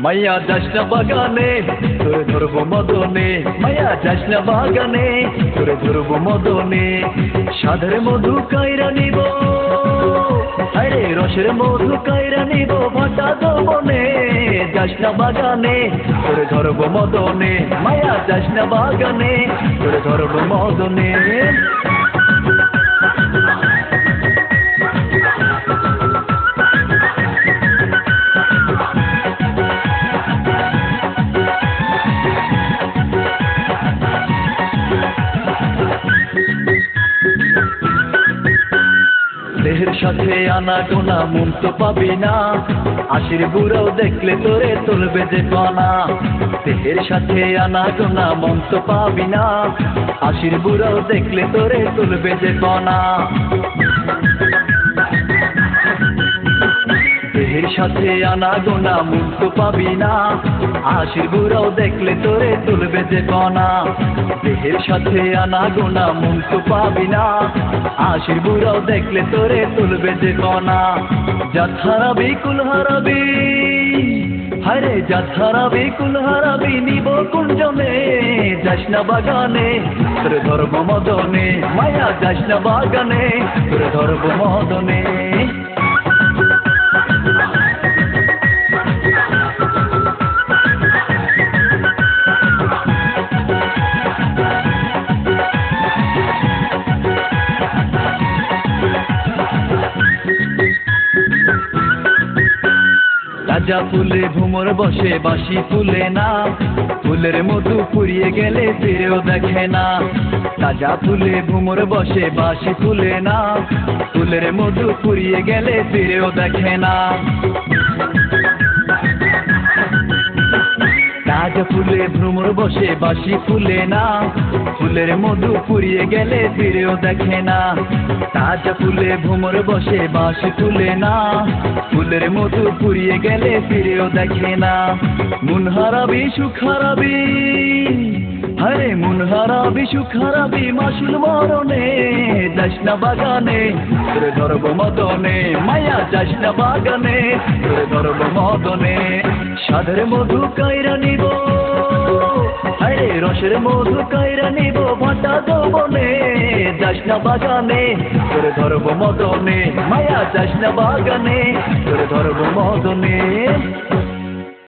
মাইয়া যাসনা বাগানে তোরে ধরবো মদনে, মাইয়া যাসনা বাগানে তোরে ধরবো মদনে। সাধের মধু কাইরা নিব, আরে রসের মধু কাইরা নিব ভাটা যৌবনে। যাসনা বাগানে তোরে ধরবো মদনে, মাইয়া যাসনা বাগানে তোরে ধরবো মদনে। দেহের সাথে আনা গোনা মন তো পাবি না, আশির বুড়াও দেখলে তোরে তুলবে যে পানা। দেহের সাথে আনা গোনা মন তো পাবি না, আশির বুড়াও দেখলে তোরে তুলবে যে পানা। দেহের সাথে আনা গোনা মন তো পাবি না, আশির বুড়াও দেখলে তোরে তুলবে যে পানা। দেহের সাথে আনা গোনা মন তো পাবি না, আশির বুড়াও দেখলে তোরে তুলবে যে পানা। জাত হারাবি কুল হারাবি, হায়রে জাত হারাবি কুল হারাবি নিব কুঞ্জনে। যাসনা বাগানে তোরে ধরবো মদনে, মায়া যাসনা বাগানে তোরে ধরবো মদনে। রাজা ফুলে ভুমর বসে বাঁশি ফুলে না, ফুলের মধু ফুরিয়ে গেলে ফিরেও দেখে না। রাজা ফুলে ভুমর বসে বাঁশি ফুলে না, ফুলের মধু ফুরিয়ে গেলে ফিরেও দেখে না। রাজা ফুলে ভ্রমর বসে বাঁশি ফুলে না, ফুলের মধু ফুরিয়ে গেলে ফিরেও দেখে না। তাজা ফুলে ভ্রমর বসে বাঁশি ফুলে না, ফুলের মধু ফুরিয়ে গেলে ফিরেও দেখে না। মন হারাবি সুখ হারাবি, হরে মন হারাবি সুখ হারাবি মাসুল মরণে। যাসনা বাগানে তোরে ধরবো মদনে, মায়া যাসনা বাগানে তোরে ধরবো মদনে। সাধের মধু কাইরা নিব, আরে রসের মধু কাইরা নিব ভাটা যৌবনে। যাসনা বাগানে তোরে ধরবো মদনে, মায়া যাসনা বাগানে তোরে ধরবো মদনে।